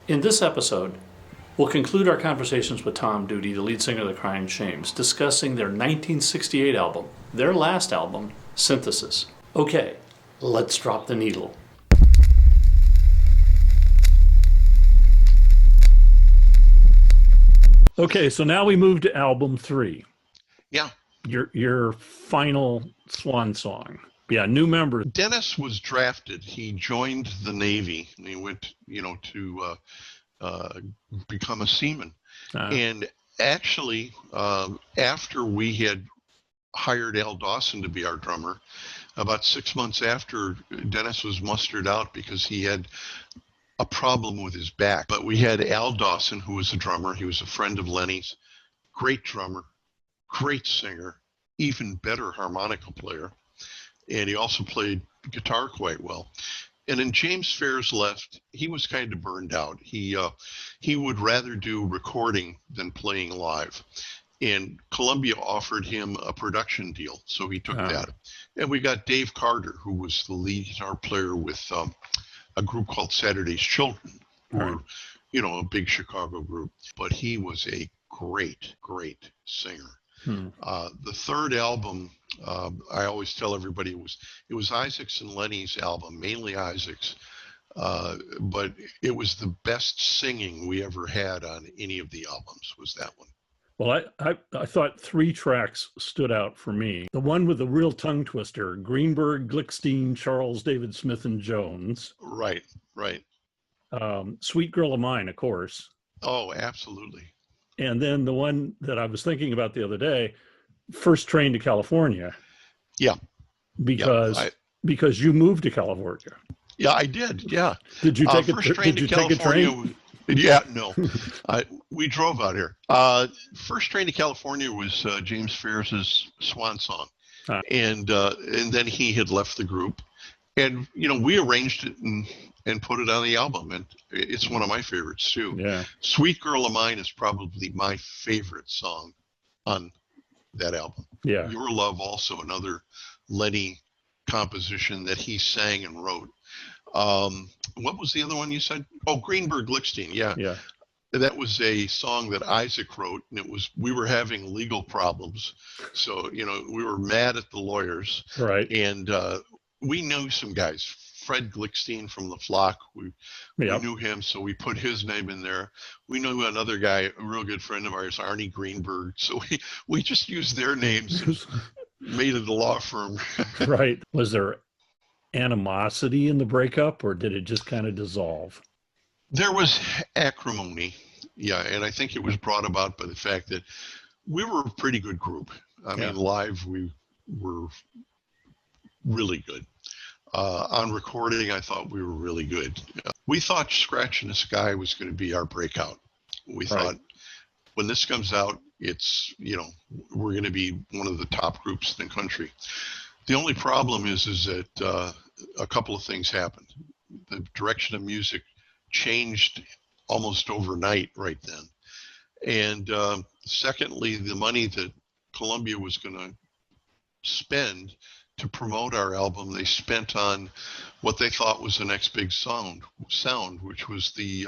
In this episode, we'll conclude our conversations with Tom Doody, the lead singer of the Cryan Shames, discussing their 1968 album, their last album, Synthesis. Okay, let's drop the needle. Okay, so now we move to album 3. Yeah. Your final swan song. Yeah, new member. Dennis was drafted. He joined the Navy and he went, to become a seaman. And actually, after we had hired Al Dawson to be our drummer, about 6 months after, Dennis was mustered out because he had a problem with his back. But we had Al Dawson, who was a drummer. He was a friend of Lenny's. Great drummer, great singer, even better harmonica player. And he also played guitar quite well. And then James Fares left. He was kind of burned out. He would rather do recording than playing live. And Columbia offered him a production deal, so he took that. And we got Dave Carter, who was the lead guitar player with a group called Saturday's Children, who were, a big Chicago group. But he was a great, great singer. The third album, I always tell everybody it was Isaac's and Lenny's album, mainly Isaac's, but it was the best singing we ever had on any of the albums, was that one. Well, I thought 3 tracks stood out for me. The one with the real tongue twister, Greenberg, Glickstein, Charles, David Smith, and Jones. Right. Sweet Girl of Mine, of course. Oh, absolutely. And then the one that I was thinking about the other day, First Train to California. Yeah. Because you moved to California. Yeah, I did. Yeah. Did you take take a train? Yeah, no. We drove out here. First Train to California was James Fares' swan song. And then he had left the group. And, we arranged it and put it on the album. And it's one of my favorites, too. Yeah. Sweet Girl of Mine is probably my favorite song on that album. Yeah. Your Love, also another Lenny composition that he sang and wrote. What was the other one you said? Oh, Greenberg Glickstein. Yeah. Yeah. That was a song that Isaac wrote, and we were having legal problems. So, we were mad at the lawyers. Right. And we knew some guys. Fred Glickstein from The Flock. We knew him, so we put his name in there. We knew another guy, a real good friend of ours, Arnie Greenberg. So we just used their names and made it a law firm. Right. Was there animosity in the breakup, or did it just kind of dissolve? There was acrimony, yeah, and I think it was brought about by the fact that we were a pretty good group. I mean, live we were really good. On recording, I thought we were really good. We thought Scratch in the Sky was going to be our breakout. We thought when this comes out, it's, we're going to be one of the top groups in the country. The only problem is that a couple of things happened. The direction of music changed almost overnight right then. And secondly, the money that Columbia was going to spend to promote our album, they spent on what they thought was the next big sound, which was the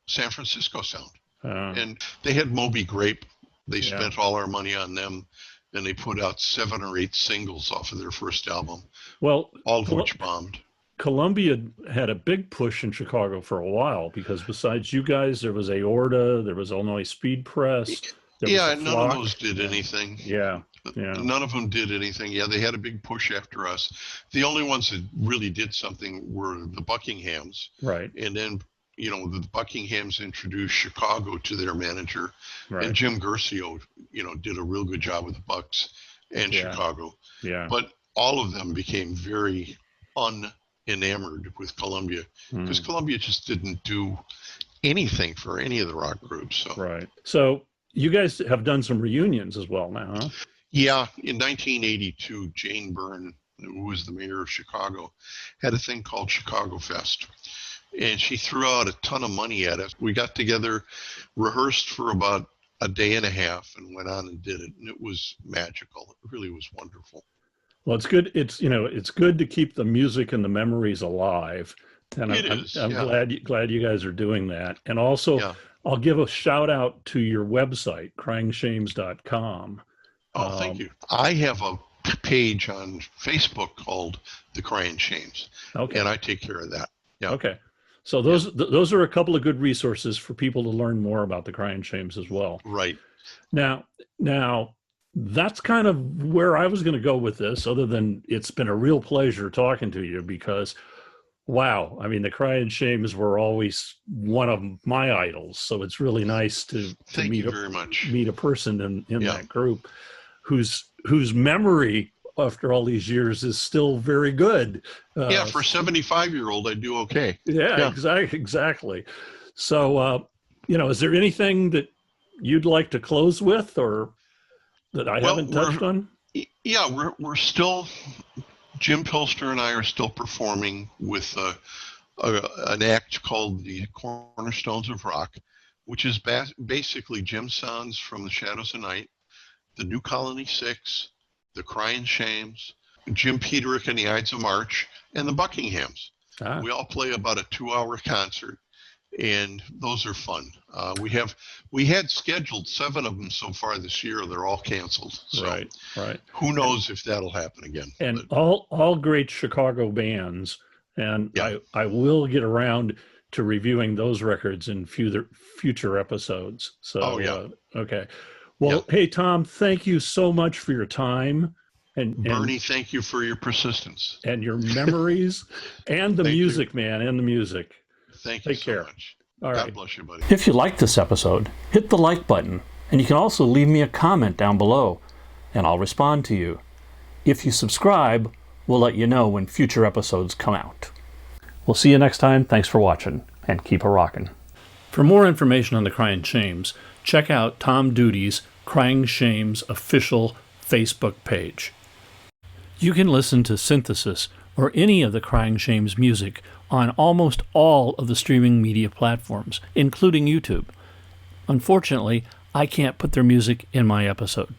San Francisco sound. And they had Moby Grape. They spent all our money on them, and they put out 7 or 8 singles off of their first album, all of which bombed. Columbia had a big push in Chicago for a while because besides you guys, there was Aorta, there was Illinois Speed Press. None of those did anything. Yeah. None of them did anything. Yeah, they had a big push after us. The only ones that really did something were the Buckinghams. Right. And then, the Buckinghams introduced Chicago to their manager. Right. And Jim Guercio, did a real good job with the Bucks and Chicago. Yeah. But all of them became very enamored with Columbia because Columbia just didn't do anything for any of the rock groups. So. Right. So you guys have done some reunions as well now, huh? Yeah. In 1982, Jane Byrne, who was the mayor of Chicago, had a thing called Chicago Fest. And she threw out a ton of money at us. We got together, rehearsed for about a day and a half, and went on and did it. And it was magical. It really was wonderful. Well, it's good. It's good to keep the music and the memories alive. And It I'm, is. I'm Yeah. glad you guys are doing that. And also, Yeah. I'll give a shout out to your website, cryingshames.com. Oh, thank you. I have a page on Facebook called The Cryan Shames, Okay. and I take care of that. Yeah. Okay. So Yeah. those are a couple of good resources for people to learn more about the Cryan Shames as well. Right. Now that's kind of where I was going to go with this, other than it's been a real pleasure talking to you because wow, I mean the Cryan Shames were always one of my idols. So it's really nice to Thank meet you very much. a person in Yeah. that group whose memory after all these years is still very good. Yeah, for a 75-year-old, I do okay. Yeah, Yeah. exactly. So, is there anything that you'd like to close with, or that I Well, haven't touched on? we're still, Jim Pilster and I are still performing with an act called the Cornerstones of Rock, which is basically Jim sounds from the Shadows of Night, the New Colony Six, the Cryan Shames, Jim Peterick and the Ides of March, and the Buckinghams. Ah, We all play about a 2-hour concert, and those are fun. We had scheduled 7 of them so far this year. They're all canceled. So right. who knows if that'll happen again. And all great Chicago bands, and Yeah. I will get around to reviewing those records in future episodes. So, Oh, yeah. Okay. Well, Hey Tom, thank you so much for your time. And Bernie, thank you for your persistence. And your memories and the music, man, and the music. Thank you Take so care. much. All right. God bless you, buddy. If you liked this episode, hit the like button, and you can also leave me a comment down below, and I'll respond to you. If you subscribe, we'll let you know when future episodes come out. We'll see you next time. Thanks for watching, and keep a rockin'. For more information on the Cryan Shames, check out Tom Doody's Cryan Shames official Facebook page. You can listen to Synthesis or any of the Cryan Shames music on almost all of the streaming media platforms, including YouTube. Unfortunately, I can't put their music in my episode.